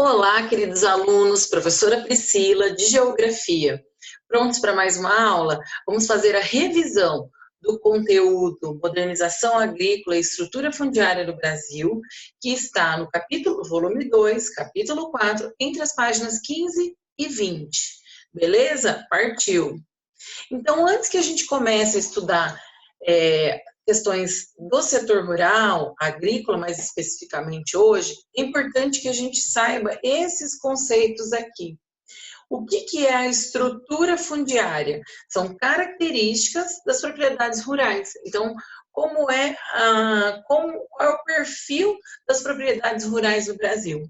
Olá, queridos alunos, professora Priscila, de Geografia. Prontos para mais uma aula? Vamos fazer a revisão do conteúdo Modernização Agrícola e Estrutura Fundiária no Brasil, que está no volume 2, capítulo 4, entre as páginas 15 e 20. Beleza? Partiu! Então, antes que a gente comece a estudar questões do setor rural, agrícola, mais especificamente hoje, é importante que a gente saiba esses conceitos aqui. O que é a estrutura fundiária? São características das propriedades rurais. Então, qual é o perfil das propriedades rurais no Brasil?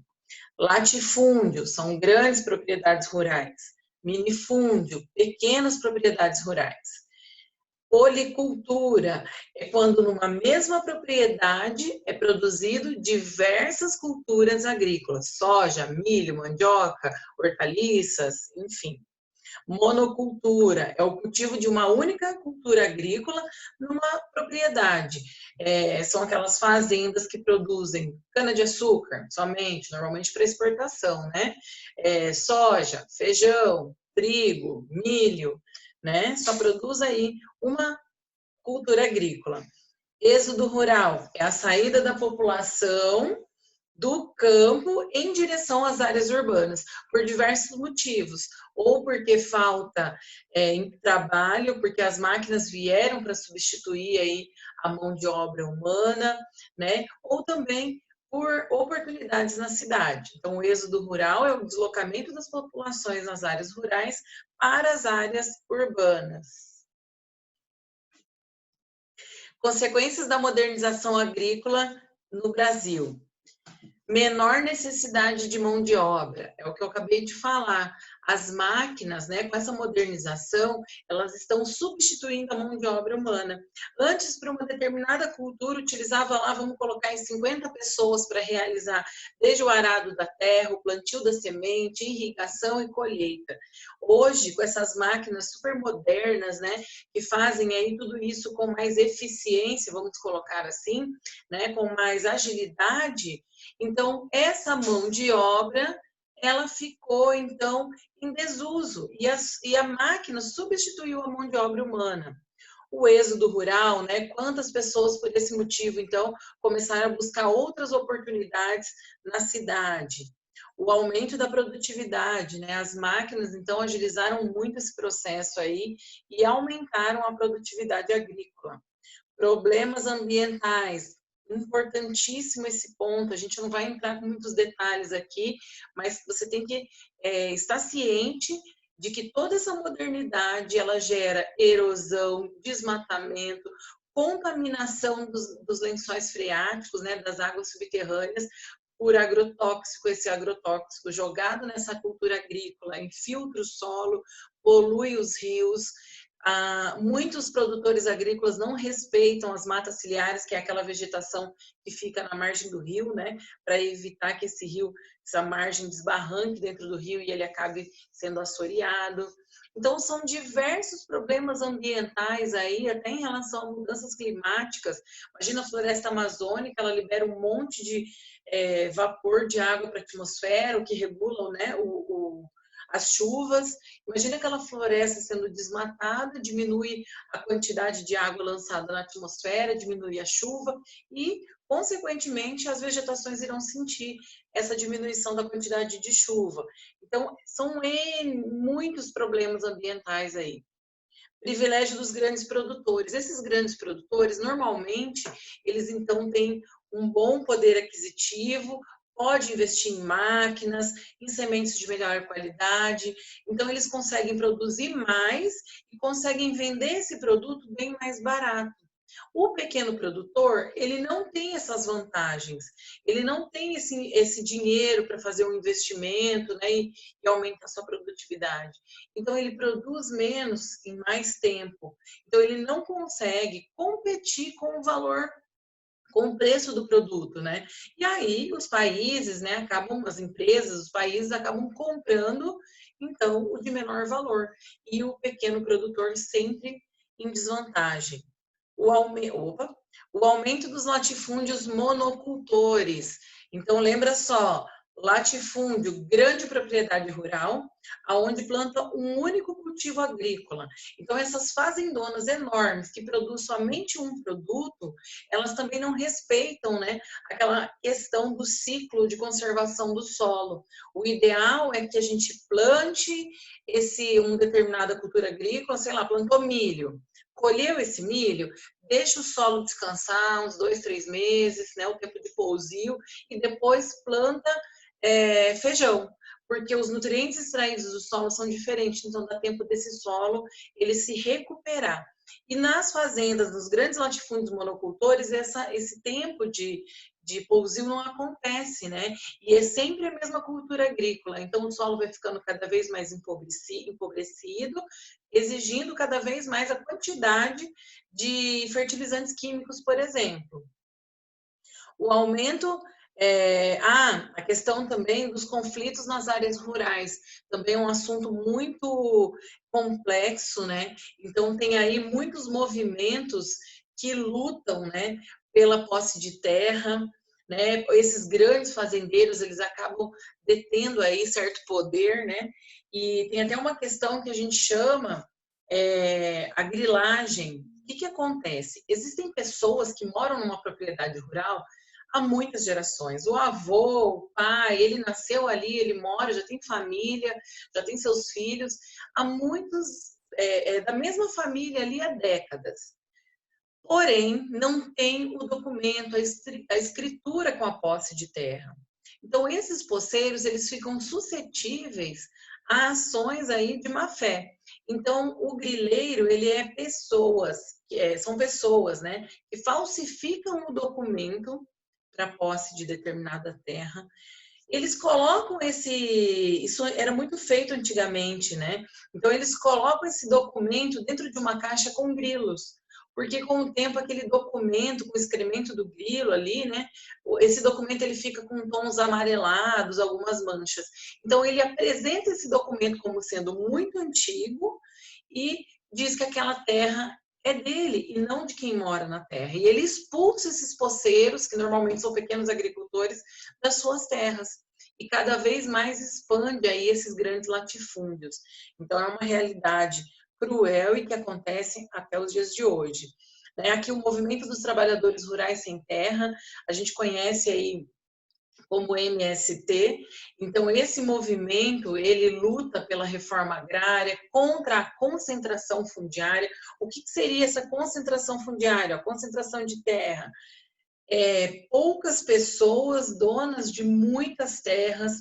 Latifúndio, são grandes propriedades rurais. Minifúndio, pequenas propriedades rurais. Policultura é quando numa mesma propriedade é produzido diversas culturas agrícolas, soja, milho, mandioca, hortaliças, enfim. Monocultura é o cultivo de uma única cultura agrícola numa propriedade. São aquelas fazendas que produzem cana-de-açúcar somente, normalmente para exportação, né? Soja, feijão, trigo, milho, né? Só produz aí uma cultura agrícola. Êxodo rural é a saída da população do campo em direção às áreas urbanas, por diversos motivos, ou porque falta em trabalho, porque as máquinas vieram para substituir aí a mão de obra humana, né? Ou também por oportunidades na cidade. Então, o êxodo rural é o deslocamento das populações nas áreas rurais para as áreas urbanas. Consequências da modernização agrícola no Brasil. Menor necessidade de mão de obra, é o que eu acabei de falar. As máquinas, né, com essa modernização, elas estão substituindo a mão de obra humana. Antes, para uma determinada cultura, utilizava lá, vamos colocar em 50 pessoas para realizar desde o arado da terra, o plantio da semente, irrigação e colheita. Hoje, com essas máquinas super modernas, né, que fazem aí tudo isso com mais eficiência, vamos colocar assim, né, com mais agilidade. Então, essa mão de obra, ela ficou, então, em desuso, e a máquina substituiu a mão de obra humana. O êxodo rural, né? Quantas pessoas, por esse motivo, então, começaram a buscar outras oportunidades na cidade. O aumento da produtividade, né? As máquinas, então, agilizaram muito esse processo aí e aumentaram a produtividade agrícola. Problemas ambientais, importantíssimo esse ponto, a gente não vai entrar com muitos detalhes aqui, mas você tem que estar ciente de que toda essa modernidade, ela gera erosão, desmatamento, contaminação dos lençóis freáticos, né, das águas subterrâneas, por agrotóxico, esse agrotóxico jogado nessa cultura agrícola, infiltra o solo, polui os rios. Muitos produtores agrícolas não respeitam as matas ciliares, que é aquela vegetação que fica na margem do rio, né, para evitar que esse rio, essa margem desbarranque dentro do rio e ele acabe sendo assoreado. Então, são diversos problemas ambientais aí, até em relação a mudanças climáticas. Imagina a floresta amazônica, ela libera um monte de vapor de água para a atmosfera, o que regula, né, as chuvas. Imagina aquela floresta sendo desmatada, diminui a quantidade de água lançada na atmosfera, diminui a chuva e, consequentemente, as vegetações irão sentir essa diminuição da quantidade de chuva. Então, são muitos problemas ambientais aí. Privilégio dos grandes produtores. Esses grandes produtores, normalmente, eles então têm um bom poder aquisitivo, pode investir em máquinas, em sementes de melhor qualidade, então eles conseguem produzir mais e conseguem vender esse produto bem mais barato. O pequeno produtor, ele não tem essas vantagens, ele não tem esse dinheiro para fazer um investimento, né, e aumentar sua produtividade. Então, ele produz menos em mais tempo. Então, ele não consegue competir com o valor, com o preço do produto, né? E aí os países, né, as empresas, os países acabam comprando, então, o de menor valor. E o pequeno produtor sempre em desvantagem. O aumento dos latifúndios monocultores. Então, lembra só, latifúndio, grande propriedade rural, aonde planta um único cultivo agrícola. Então, essas fazendonas enormes que produzem somente um produto, elas também não respeitam, né, aquela questão do ciclo de conservação do solo. O ideal é que a gente plante uma determinada cultura agrícola, sei lá, plantou milho. Colheu esse milho, deixa o solo descansar uns 2, 3 meses, né, o tempo de pousio, e depois planta feijão, porque os nutrientes extraídos do solo são diferentes, então dá tempo desse solo ele se recuperar. E nas fazendas, nos grandes latifúndios monocultores, esse tempo de pousio não acontece, né? E é sempre a mesma cultura agrícola, então o solo vai ficando cada vez mais empobrecido, exigindo cada vez mais a quantidade de fertilizantes químicos, por exemplo. O aumento a questão também dos conflitos nas áreas rurais, também é um assunto muito complexo, né? Então, tem aí muitos movimentos que lutam, né, pela posse de terra, né? Esses grandes fazendeiros, eles acabam detendo aí certo poder, né? E tem até uma questão que a gente chama a grilagem. O que acontece? Existem pessoas que moram numa propriedade rural há muitas gerações. O avô, o pai, ele nasceu ali, ele mora, já tem família, já tem seus filhos, há muitos, da mesma família ali há décadas. Porém, não tem o documento, a escritura com a posse de terra. Então, esses poceiros, eles ficam suscetíveis a ações aí de má fé. Então, o grileiro, ele é são pessoas, né, que falsificam o documento para posse de determinada terra. Eles colocam isso era muito feito antigamente, né? Então eles colocam esse documento dentro de uma caixa com grilos, porque com o tempo aquele documento com o excremento do grilo ali, né? Esse documento ele fica com tons amarelados, algumas manchas. Então ele apresenta esse documento como sendo muito antigo e diz que aquela terra é dele e não de quem mora na terra. E ele expulsa esses poceiros, que normalmente são pequenos agricultores, das suas terras. E cada vez mais expande aí esses grandes latifúndios. Então, é uma realidade cruel e que acontece até os dias de hoje. Aqui o movimento dos trabalhadores rurais sem terra, a gente conhece aí como MST. Então, esse movimento, ele luta pela reforma agrária, contra a concentração fundiária. O que seria essa concentração fundiária? A concentração de terra. Poucas pessoas donas de muitas terras,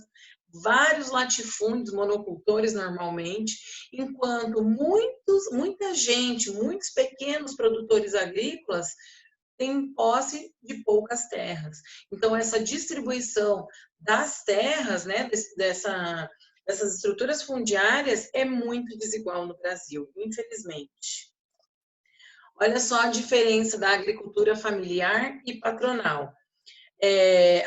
vários latifúndios, monocultores normalmente, enquanto muita gente, muitos pequenos produtores agrícolas tem posse de poucas terras. Então, essa distribuição das terras, né, dessas estruturas fundiárias é muito desigual no Brasil, infelizmente. Olha só a diferença da agricultura familiar e patronal.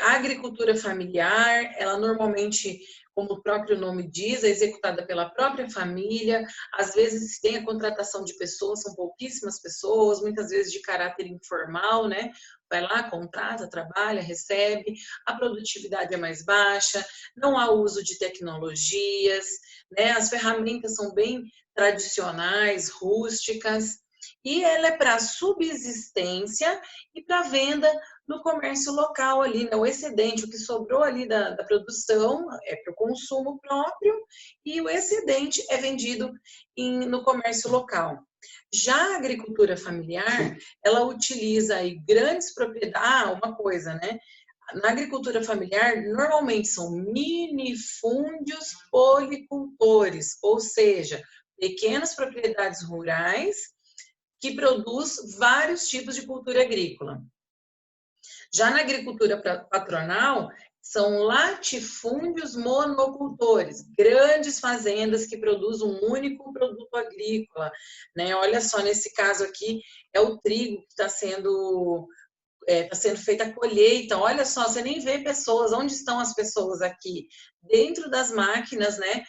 A agricultura familiar, ela normalmente, como o próprio nome diz, é executada pela própria família, às vezes tem a contratação de pessoas, são pouquíssimas pessoas, muitas vezes de caráter informal, né? Vai lá, contrata, trabalha, recebe, a produtividade é mais baixa, não há uso de tecnologias, né? As ferramentas são bem tradicionais, rústicas, e ela é para subsistência e para venda no comércio local ali, né? O excedente, o que sobrou ali da produção é para o consumo próprio e o excedente é vendido no comércio local. Já a agricultura familiar, ela utiliza aí grandes propriedades, uma coisa, né? Na agricultura familiar, normalmente são minifúndios policultores, ou seja, pequenas propriedades rurais que produz vários tipos de cultura agrícola. Já na agricultura patronal, são latifúndios monocultores, grandes fazendas que produzem um único produto agrícola, né? Olha só, nesse caso aqui, é o trigo que está sendo feita a colheita. Olha só, você nem vê pessoas. Onde estão as pessoas aqui? Dentro das máquinas, né?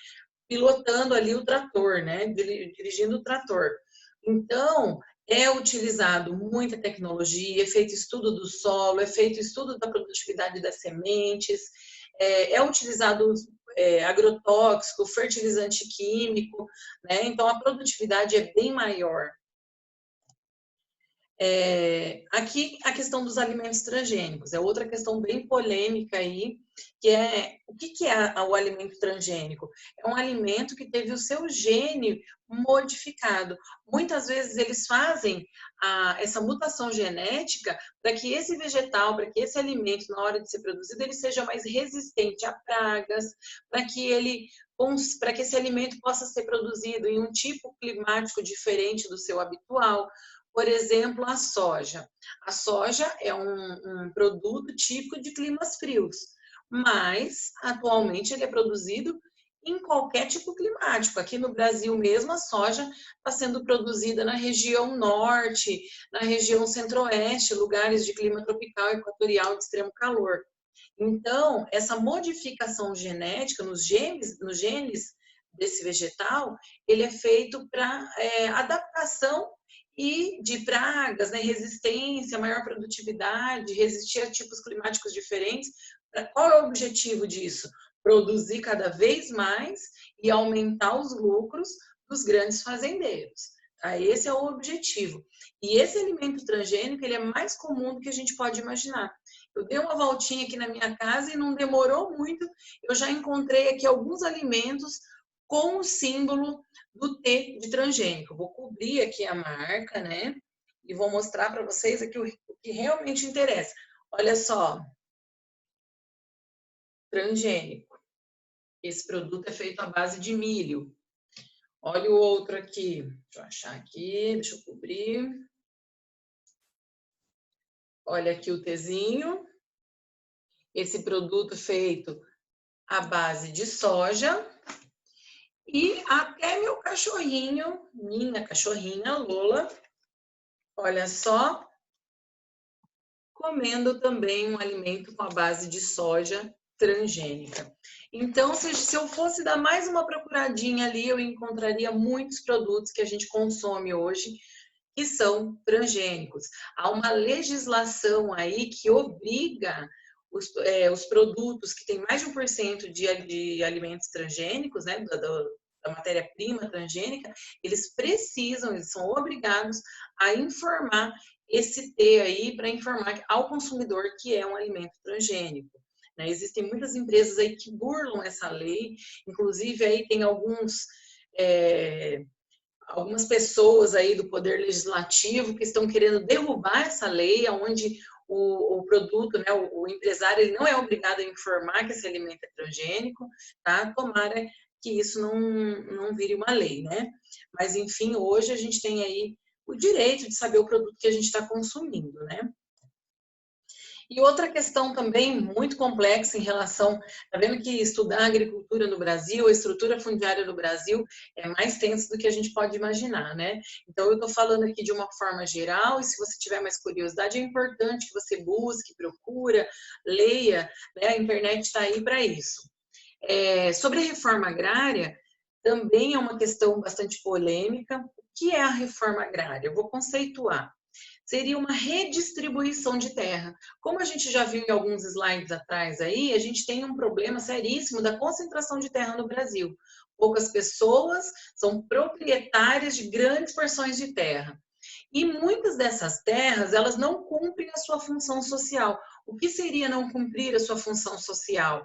Pilotando ali o trator, né? Dirigindo o trator. Então, é utilizado muita tecnologia, é feito estudo do solo, é feito estudo da produtividade das sementes, é utilizado agrotóxico, fertilizante químico, né? Então a produtividade é bem maior. Aqui a questão dos alimentos transgênicos é outra questão bem polêmica aí, que é o que é o alimento transgênico? É um alimento que teve o seu gene modificado. Muitas vezes eles fazem essa mutação genética para que esse vegetal, para que esse alimento, na hora de ser produzido, ele seja mais resistente a pragas, para que esse alimento possa ser produzido em um tipo climático diferente do seu habitual. Por exemplo, a soja. A soja é um produto típico de climas frios, mas atualmente ele é produzido em qualquer tipo climático. Aqui no Brasil mesmo, a soja está sendo produzida na região norte, na região centro-oeste, lugares de clima tropical e equatorial de extremo calor. Então, essa modificação genética nos genes desse vegetal, ele é feito para adaptação e de pragas, né, resistência, maior produtividade, resistir a tipos climáticos diferentes. Qual é o objetivo disso? Produzir cada vez mais e aumentar os lucros dos grandes fazendeiros. Tá? Esse é o objetivo. E esse alimento transgênico, ele é mais comum do que a gente pode imaginar. Eu dei uma voltinha aqui na minha casa e não demorou muito, eu já encontrei aqui alguns alimentos com o símbolo do T de transgênico. Vou cobrir aqui a marca, né? E vou mostrar para vocês aqui o que realmente interessa. Olha só. Transgênico. Esse produto é feito à base de milho. Olha o outro aqui. Deixa eu achar aqui, deixa eu cobrir. Olha aqui o Tzinho. Esse produto feito à base de soja. E até meu cachorrinho, minha cachorrinha Lola, olha só, comendo também um alimento com a base de soja transgênica. Então, se eu fosse dar mais uma procuradinha ali, eu encontraria muitos produtos que a gente consome hoje que são transgênicos. Há uma legislação aí que obriga os produtos que têm mais de 1% de alimentos transgênicos, né, da matéria-prima transgênica, eles são obrigados a informar esse T aí para informar ao consumidor que é um alimento transgênico. Né? Existem muitas empresas aí que burlam essa lei, inclusive aí tem algumas pessoas aí do Poder Legislativo que estão querendo derrubar essa lei, onde o produto, né, o empresário, ele não é obrigado a informar que esse alimento é transgênico, tá? Tomara que isso não vire uma lei, né? Mas, enfim, hoje a gente tem aí o direito de saber o produto que a gente está consumindo, né? E outra questão também muito complexa em relação, tá vendo que estudar a agricultura no Brasil, a estrutura fundiária do Brasil é mais tenso do que a gente pode imaginar, né? Então eu estou falando aqui de uma forma geral, e se você tiver mais curiosidade, é importante que você busque, procura, leia, né? A internet está aí para isso. Sobre a reforma agrária, também é uma questão bastante polêmica. O que é a reforma agrária? Eu vou conceituar. Seria uma redistribuição de terra. Como a gente já viu em alguns slides atrás aí, a gente tem um problema seríssimo da concentração de terra no Brasil. Poucas pessoas são proprietárias de grandes porções de terra. E muitas dessas terras, elas não cumprem a sua função social. O que seria não cumprir a sua função social?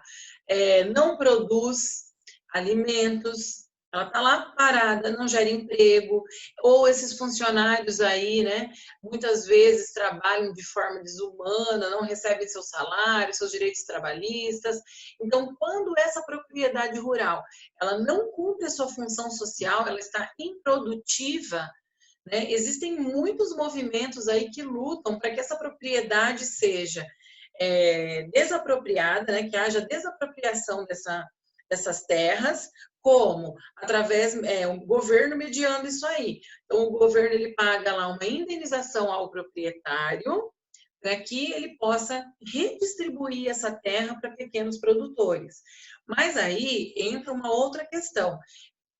Não produz alimentos, ela está lá parada, não gera emprego, ou esses funcionários aí, né, muitas vezes trabalham de forma desumana, não recebem seu salário, seus direitos trabalhistas. Então, quando essa propriedade rural, ela não cumpre a sua função social, ela está improdutiva, né, existem muitos movimentos aí que lutam para que essa propriedade seja desapropriada, né, que haja desapropriação dessas terras, como? Através, o governo mediando isso aí. Então, o governo, ele paga lá uma indenização ao proprietário, para que ele possa redistribuir essa terra para pequenos produtores. Mas aí entra uma outra questão. O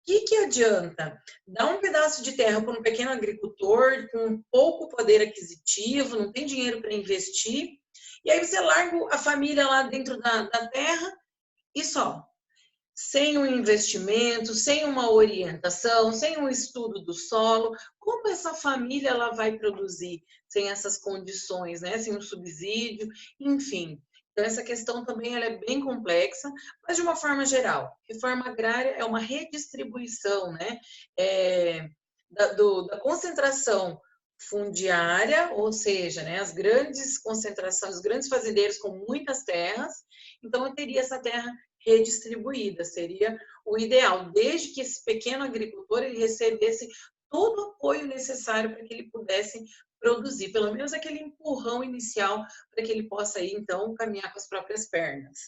que adianta dar um pedaço de terra para um pequeno agricultor com pouco poder aquisitivo, não tem dinheiro para investir, e aí você larga a família lá dentro da terra e só. Sem um investimento, sem uma orientação, sem um estudo do solo, como essa família ela vai produzir sem essas condições, né? Sem um subsídio, enfim. Então, essa questão também ela é bem complexa, mas de uma forma geral, reforma agrária é uma redistribuição, né? Da concentração fundiária, ou seja, né, as grandes concentrações, os grandes fazendeiros com muitas terras, então eu teria essa terra redistribuída, seria o ideal, desde que esse pequeno agricultor ele recebesse todo o apoio necessário para que ele pudesse produzir, pelo menos aquele empurrão inicial para que ele possa aí, então, caminhar com as próprias pernas.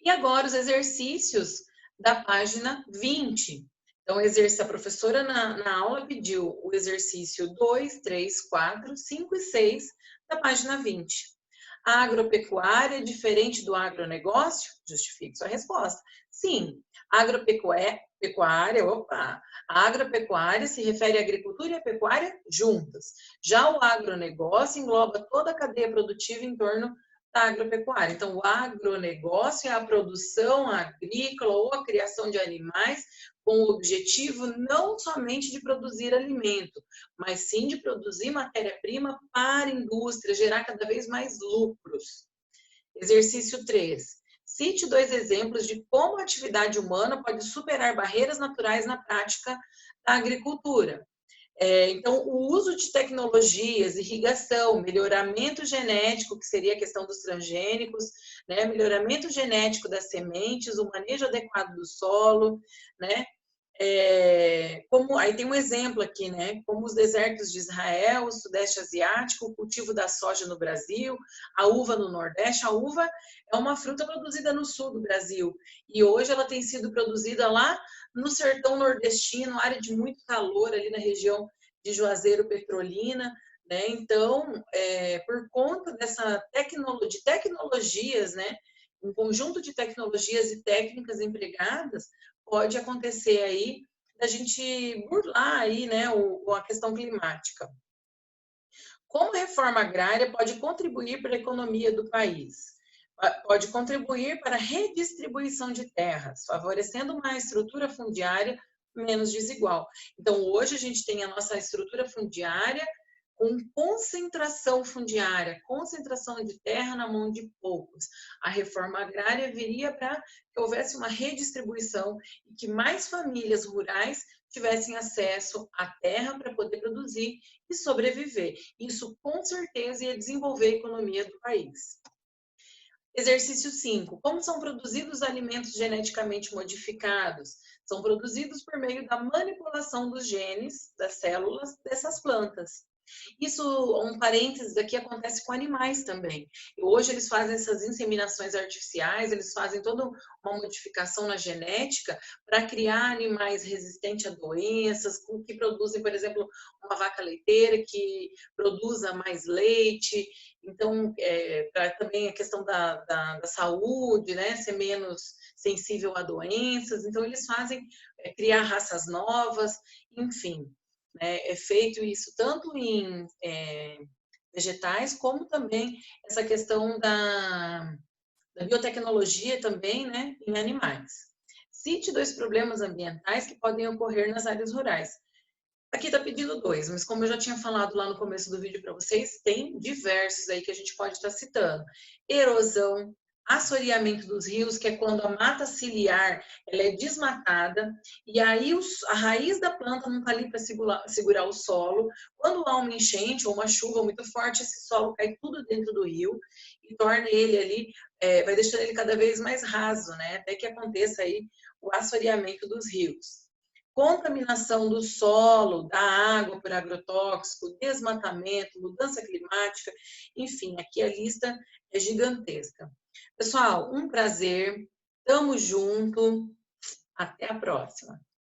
E agora os exercícios da página 20. Então, a professora na aula pediu o exercício 2, 3, 4, 5 e 6 da página 20. A agropecuária é diferente do agronegócio? Justifique sua resposta. Sim, a agropecuária se refere à agricultura e à pecuária juntas. Já o agronegócio engloba toda a cadeia produtiva em torno da agropecuária. Então, o agronegócio é a produção agrícola ou a criação de animais com o objetivo não somente de produzir alimento, mas sim de produzir matéria-prima para a indústria, gerar cada vez mais lucros. Exercício 3. Cite 2 exemplos de como a atividade humana pode superar barreiras naturais na prática da agricultura. Então, o uso de tecnologias, irrigação, melhoramento genético, que seria a questão dos transgênicos, né? Melhoramento genético das sementes, o manejo adequado do solo, né? Aí tem um exemplo aqui, né? Como os desertos de Israel, o Sudeste Asiático, o cultivo da soja no Brasil, a uva no Nordeste. A uva é uma fruta produzida no sul do Brasil e hoje ela tem sido produzida lá no sertão nordestino, área de muito calor ali na região de Juazeiro, Petrolina, né? Então, por conta dessa tecnologias, né? Um conjunto de tecnologias e técnicas empregadas, pode acontecer aí da gente burlar aí, né, a questão climática. Como a reforma agrária pode contribuir para a economia do país? Pode contribuir para a redistribuição de terras, favorecendo uma estrutura fundiária menos desigual. Então, hoje a gente tem a nossa estrutura fundiária com concentração fundiária, concentração de terra na mão de poucos. A reforma agrária viria para que houvesse uma redistribuição e que mais famílias rurais tivessem acesso à terra para poder produzir e sobreviver. Isso, com certeza, ia desenvolver a economia do país. Exercício 5. Como são produzidos alimentos geneticamente modificados? São produzidos por meio da manipulação dos genes das células dessas plantas. Isso, um parênteses aqui, acontece com animais também. Hoje eles fazem essas inseminações artificiais, eles fazem toda uma modificação na genética para criar animais resistentes a doenças, que produzem, por exemplo, uma vaca leiteira que produza mais leite. Então, para também a questão da saúde, né, ser menos sensível a doenças. Então, eles fazem criar raças novas, enfim. É feito isso tanto em vegetais, como também essa questão da biotecnologia também, né, em animais. Cite 2 problemas ambientais que podem ocorrer nas áreas rurais. Aqui está pedindo 2, mas como eu já tinha falado lá no começo do vídeo para vocês, tem diversos aí que a gente pode estar citando. Erosão, assoreamento dos rios, que é quando a mata ciliar ela é desmatada, e aí a raiz da planta não está ali para segurar o solo. Quando há uma enchente ou uma chuva muito forte, esse solo cai tudo dentro do rio e torna ele ali, vai deixando ele cada vez mais raso, né? Até que aconteça aí o assoreamento dos rios. Contaminação do solo, da água por agrotóxico, desmatamento, mudança climática, enfim, aqui a lista é gigantesca. Pessoal, um prazer, tamo junto, até a próxima.